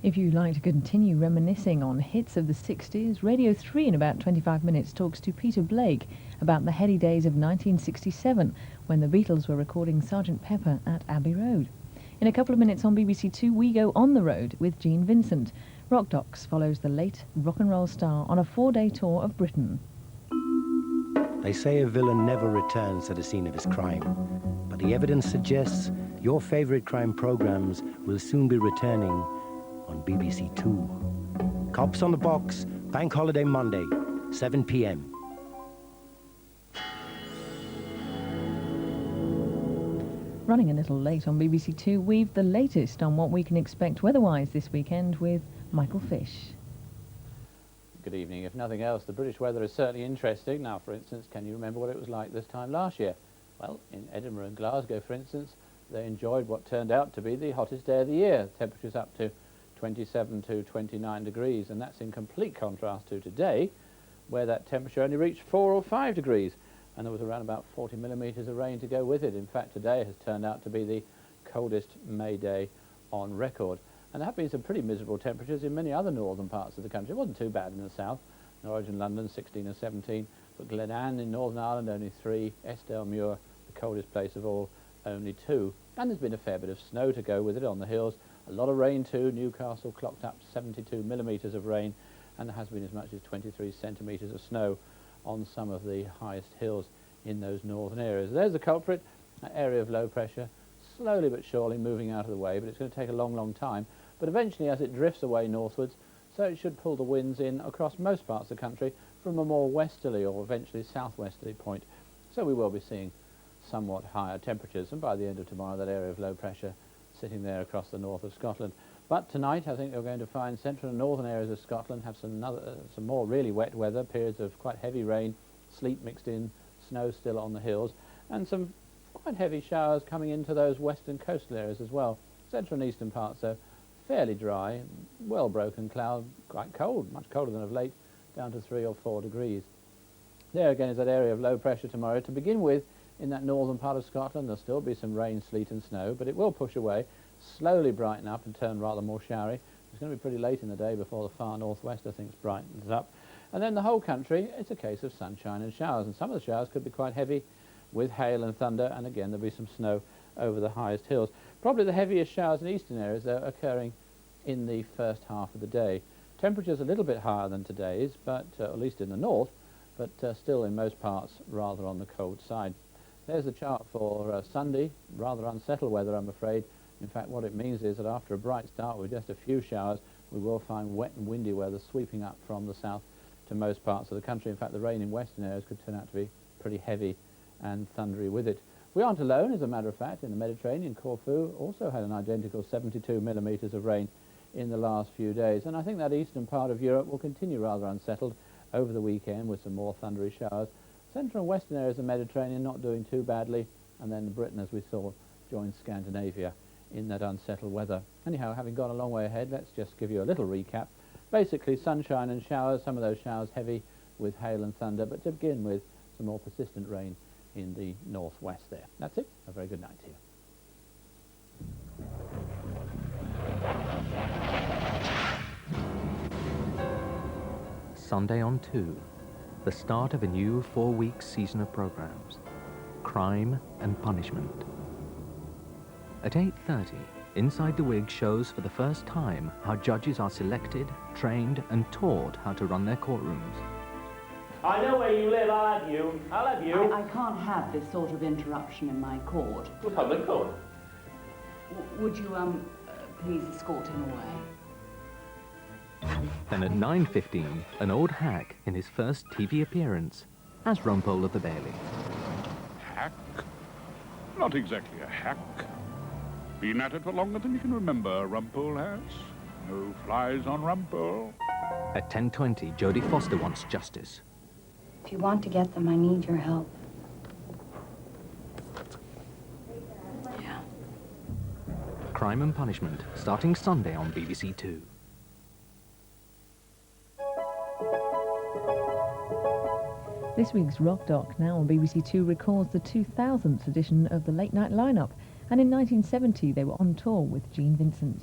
If you'd like to continue reminiscing on hits of the 60s, Radio 3 in about 25 minutes talks to Peter Blake about the heady days of 1967 when the Beatles were recording Sgt. Pepper at Abbey Road. In a couple of minutes on BBC Two, we go on the road with Gene Vincent. Rock Docs follows the late rock and roll star on a 4-day tour of Britain. They say a villain never returns to the scene of his crime, but the evidence suggests your favorite crime programs will soon be returning on BBC Two. Cops on the Box, Bank Holiday Monday, 7 p.m. Running a little late on BBC Two, we've the latest on what we can expect weather-wise this weekend with Michael Fish. Good evening. If nothing else, the British weather is certainly interesting. Now, for instance, can you remember what it was like this time last year? Well, in Edinburgh and Glasgow, for instance, they enjoyed what turned out to be the hottest day of the year. Temperatures up to 27 to 29 degrees, and that's in complete contrast to today, where that temperature only reached 4 or 5 degrees, and there was around about 40 millimetres of rain to go with it. In fact, today has turned out to be the coldest May day on record. And there have been some pretty miserable temperatures in many other northern parts of the country. It wasn't too bad in the south. Norwich and London, 16 and 17, but Glenanne in Northern Ireland, only 3. Eskdalemuir, the coldest place of all, only 2. And there's been a fair bit of snow to go with it on the hills. A lot of rain too. Newcastle clocked up 72 millimetres of rain, and there has been as much as 23 centimetres of snow on some of the highest hills in those northern areas. There's the culprit, an area of low pressure, slowly but surely moving out of the way, but it's going to take a long, long time. But eventually, as it drifts away northwards, so it should pull the winds in across most parts of the country from a more westerly or eventually southwesterly point. So we will be seeing somewhat higher temperatures, and by the end of tomorrow, that area of low pressure sitting there across the north of Scotland. But tonight, I think you're going to find central and northern areas of Scotland have some more really wet weather, periods of quite heavy rain, sleet mixed in, snow still on the hills, and some quite heavy showers coming into those western coastal areas as well. Central and eastern parts, though, fairly dry, well broken cloud, quite cold, much colder than of late, down to 3 or 4 degrees. There again is that area of low pressure tomorrow. To begin with, in that northern part of Scotland, there'll still be some rain, sleet and snow, but it will push away, slowly brighten up and turn rather more showery. It's going to be pretty late in the day before the far northwest, I think, brightens up. And then the whole country, it's a case of sunshine and showers, and some of the showers could be quite heavy with hail and thunder, and again there'll be some snow over the highest hills. Probably the heaviest showers in eastern areas, though, occurring in the first half of the day. Temperatures a little bit higher than today's, but at least in the north, but still in most parts rather on the cold side. There's the chart for Sunday. Rather unsettled weather, I'm afraid. In fact, what it means is that after a bright start with just a few showers, we will find wet and windy weather sweeping up from the south to most parts of the country. In fact, the rain in western areas could turn out to be pretty heavy and thundery with it. We aren't alone, as a matter of fact. In the Mediterranean, Corfu also had an identical 72 millimetres of rain in the last few days, and I think that eastern part of Europe will continue rather unsettled over the weekend with some more thundery showers. Central and western areas of the Mediterranean not doing too badly, and then Britain, as we saw, joined Scandinavia in that unsettled weather. Anyhow, having gone a long way ahead, let's just give you a little recap. Basically, sunshine and showers, some of those showers heavy with hail and thunder, but to begin with, some more persistent rain in the northwest there. That's it. A very good night to you. Sunday on 2, the start of a new 4-week season of programs, Crime and Punishment. At 8:30, Inside the Wig shows for the first time how judges are selected, trained and taught how to run their courtrooms. I know where you live, I'll have you. I'll have you. I can't have this sort of interruption in my court. The public court. Would you, please escort him away? Then at 9:15, an old hack in his first TV appearance as Rumpole of the Bailey. Hack? Not exactly a hack. Been at it for longer than you can remember, Rumpole has. No flies on Rumpole. At 10:20, Jodie Foster wants justice. If you want to get them, I need your help. Yeah. Crime and Punishment, starting Sunday on BBC Two. This week's Rock Doc, now on BBC Two, records the 2000th edition of the Late Night Lineup, and in 1970 they were on tour with Gene Vincent.